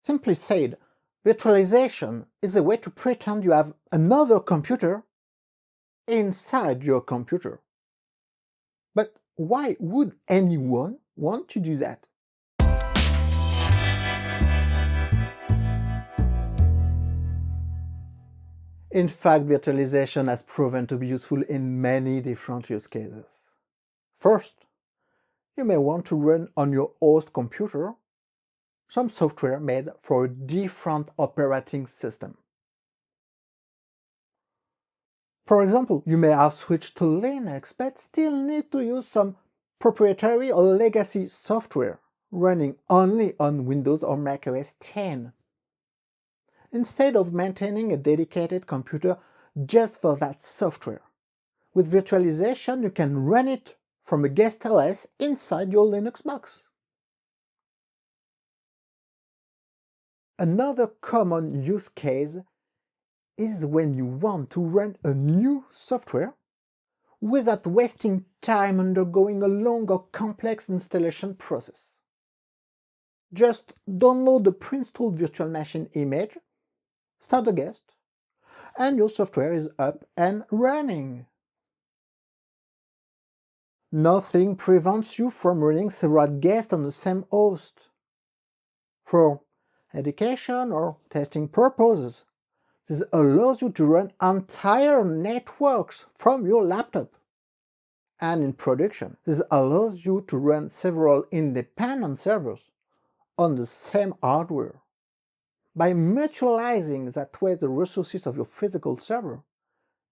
Simply said, virtualization is a way to pretend you have another computer inside your computer. But why would anyone want to do that? In fact, virtualization has proven to be useful in many different use cases. First, you may want to run on your host computer some software made for a different operating system. For example, you may have switched to Linux but still need to use some proprietary or legacy software running only on Windows or Mac OS X. Instead of maintaining a dedicated computer just for that software, with virtualization you can run it from a guest OS inside your Linux box. Another common use case is when you want to run a new software without wasting time undergoing a long or complex installation process. Just download the pre-installed virtual machine image, start a guest, and your software is up and running. Nothing prevents you from running several guests on the same host. For education or testing purposes, this allows you to run entire networks from your laptop. And in production, this allows you to run several independent servers on the same hardware. By mutualizing that way the resources of your physical server,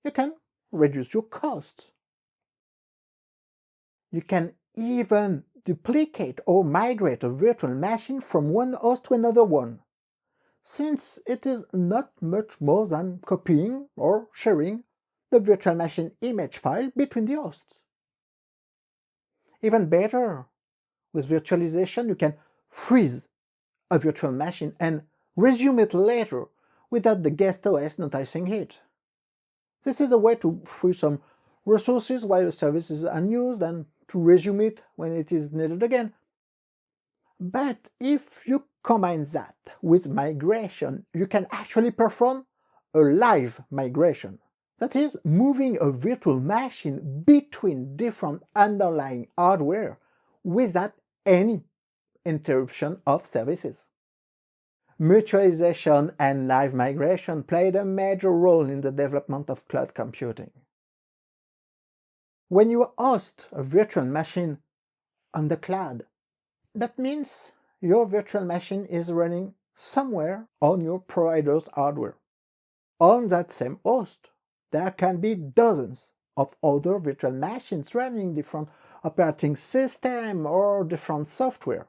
you can reduce your costs. You can even duplicate or migrate a virtual machine from one host to another one, since it is not much more than copying or sharing the virtual machine image file between the hosts. Even better, with virtualization you can freeze a virtual machine and resume it later without the guest OS noticing it. This is a way to free some resources while the service is unused and to resume it when it is needed again. But if you combine that with migration, you can actually perform a live migration. That is, moving a virtual machine between different underlying hardware without any interruption of services. Mutualization and live migration played a major role in the development of cloud computing. When you host a virtual machine on the cloud, that means your virtual machine is running somewhere on your provider's hardware. On that same host, there can be dozens of other virtual machines running different operating systems or different software.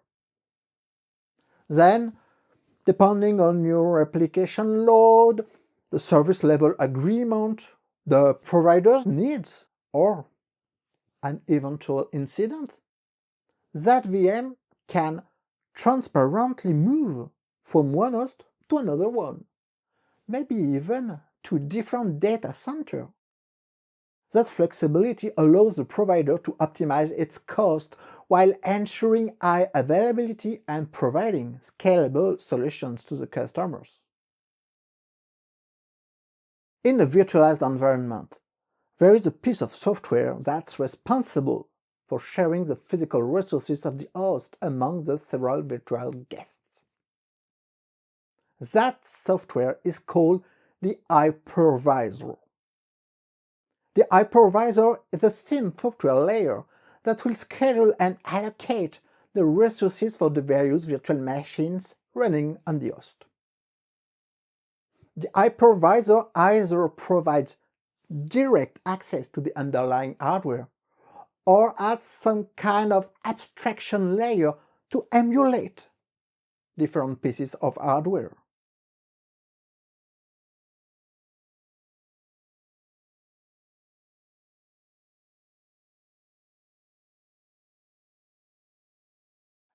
Then, depending on your application load, the service level agreement, the provider's needs, or an eventual incident, that VM can transparently move from one host to another one, maybe even to different data centers. That flexibility allows the provider to optimize its cost while ensuring high availability and providing scalable solutions to the customers. In a virtualized environment, there is a piece of software that's responsible for sharing the physical resources of the host among the several virtual guests. That software is called the hypervisor. The hypervisor is a thin software layer that will schedule and allocate the resources for the various virtual machines running on the host. The hypervisor either provides direct access to the underlying hardware or adds some kind of abstraction layer to emulate different pieces of hardware.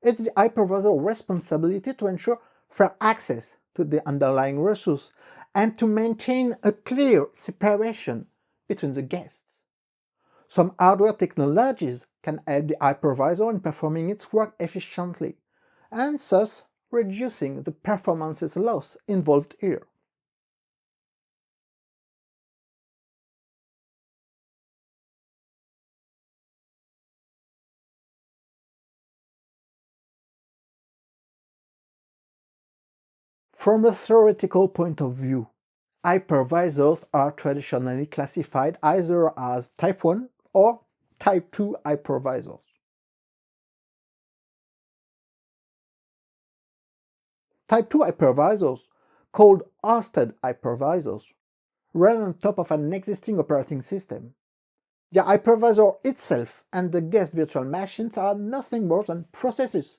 It's the hypervisor's responsibility to ensure fair access to the underlying resource and to maintain a clear separation between the guests. Some hardware technologies can help the hypervisor in performing its work efficiently, and thus reducing the performance loss involved here. From a theoretical point of view, hypervisors are traditionally classified either as Type 1 or Type 2 hypervisors. Type 2 hypervisors, called hosted hypervisors, run on top of an existing operating system. The hypervisor itself and the guest virtual machines are nothing more than processes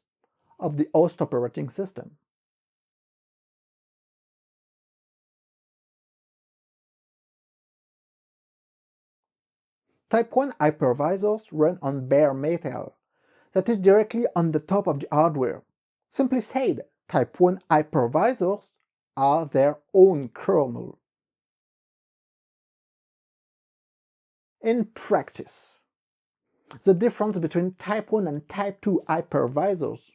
of the host operating system. Type 1 hypervisors run on bare metal, that is directly on the top of the hardware. Simply said, Type 1 hypervisors are their own kernel. In practice, the difference between Type 1 and Type 2 hypervisors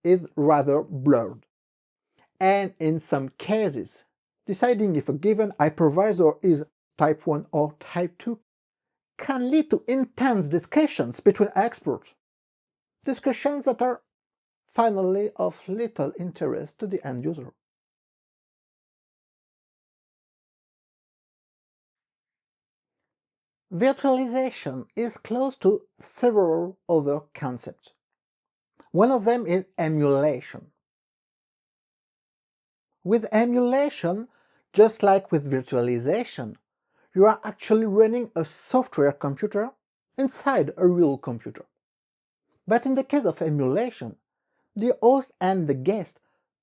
is rather blurred, and in some cases, deciding if a given hypervisor is Type 1 or Type 2 can lead to intense discussions between experts, discussions that are finally of little interest to the end user. Virtualization is close to several other concepts. One of them is emulation. With emulation, just like with virtualization, you are actually running a software computer inside a real computer. But in the case of emulation, the host and the guest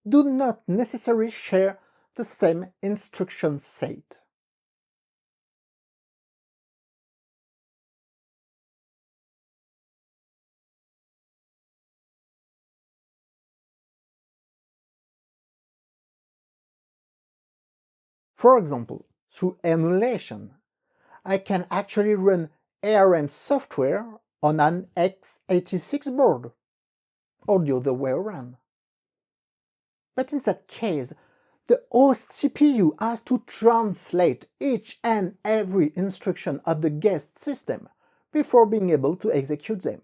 do not necessarily share the same instruction set. For example, through emulation, I can actually run ARM software on an x86 board, or the other way around. But in that case, the host CPU has to translate each and every instruction of the guest system before being able to execute them.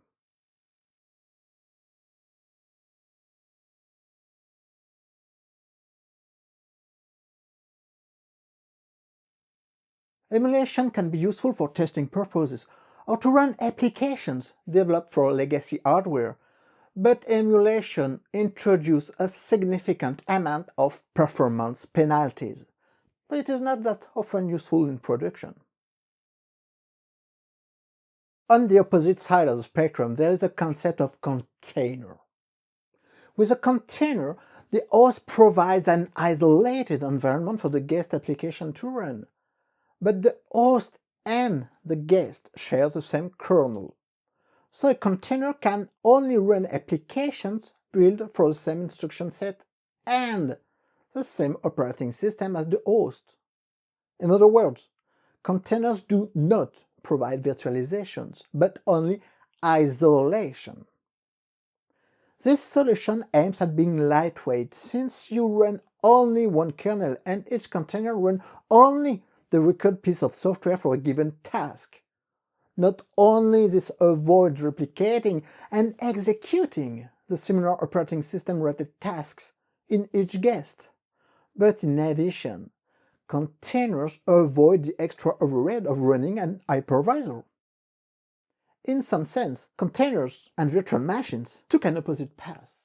Emulation can be useful for testing purposes or to run applications developed for legacy hardware, but emulation introduces a significant amount of performance penalties, but it is not that often useful in production. On the opposite side of the spectrum, there is a concept of container. With a container, the host provides an isolated environment for the guest application to run, but the host and the guest share the same kernel. So a container can only run applications built for the same instruction set and the same operating system as the host. In other words, containers do not provide virtualizations, but only isolation. This solution aims at being lightweight, since you run only one kernel and each container runs only the required piece of software for a given task. Not only this avoids replicating and executing the similar operating system-related tasks in each guest, but in addition, containers avoid the extra overhead of running an hypervisor. In some sense, containers and virtual machines took an opposite path.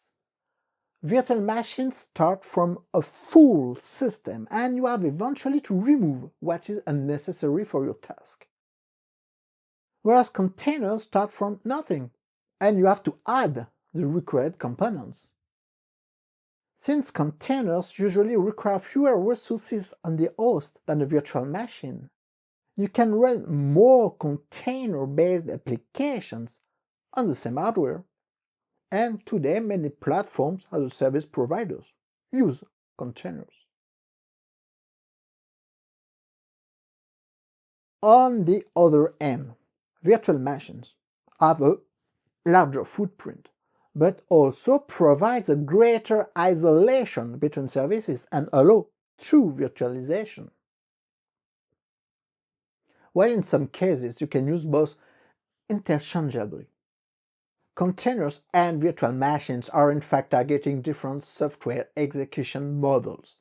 Virtual machines start from a full system, and you have eventually to remove what is unnecessary for your task. Whereas containers start from nothing, and you have to add the required components. Since containers usually require fewer resources on the host than a virtual machine, you can run more container-based applications on the same hardware, and today many platforms as a service providers use containers. On the other hand, virtual machines have a larger footprint, but also provides a greater isolation between services and allow true virtualization. While in some cases you can use both interchangeably. Containers and virtual machines are in fact targeting different software execution models.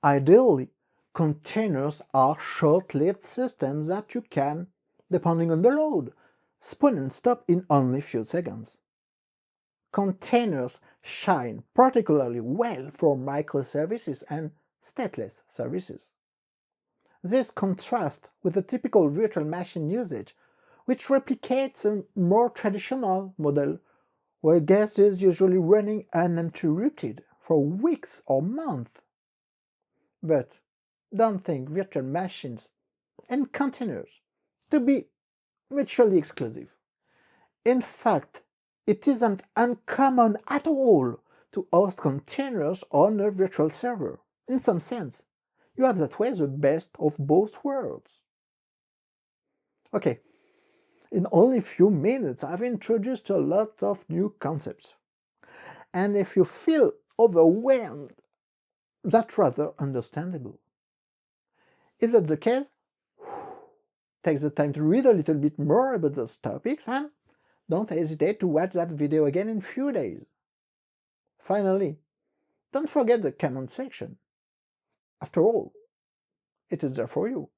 Ideally, containers are short-lived systems that you can, depending on the load, spin and stop in only a few seconds. Containers shine particularly well for microservices and stateless services. This contrasts with the typical virtual machine usage, which replicates a more traditional model where guest is usually running uninterrupted for weeks or months. But don't think virtual machines and containers to be mutually exclusive. In fact, it isn't uncommon at all to host containers on a virtual server. In some sense, you have that way the best of both worlds. Okay, in only a few minutes I've introduced a lot of new concepts. And if you feel overwhelmed, that's rather understandable. If that's the case, take the time to read a little bit more about those topics and don't hesitate to watch that video again in a few days. Finally, don't forget the comment section. After all, it is there for you.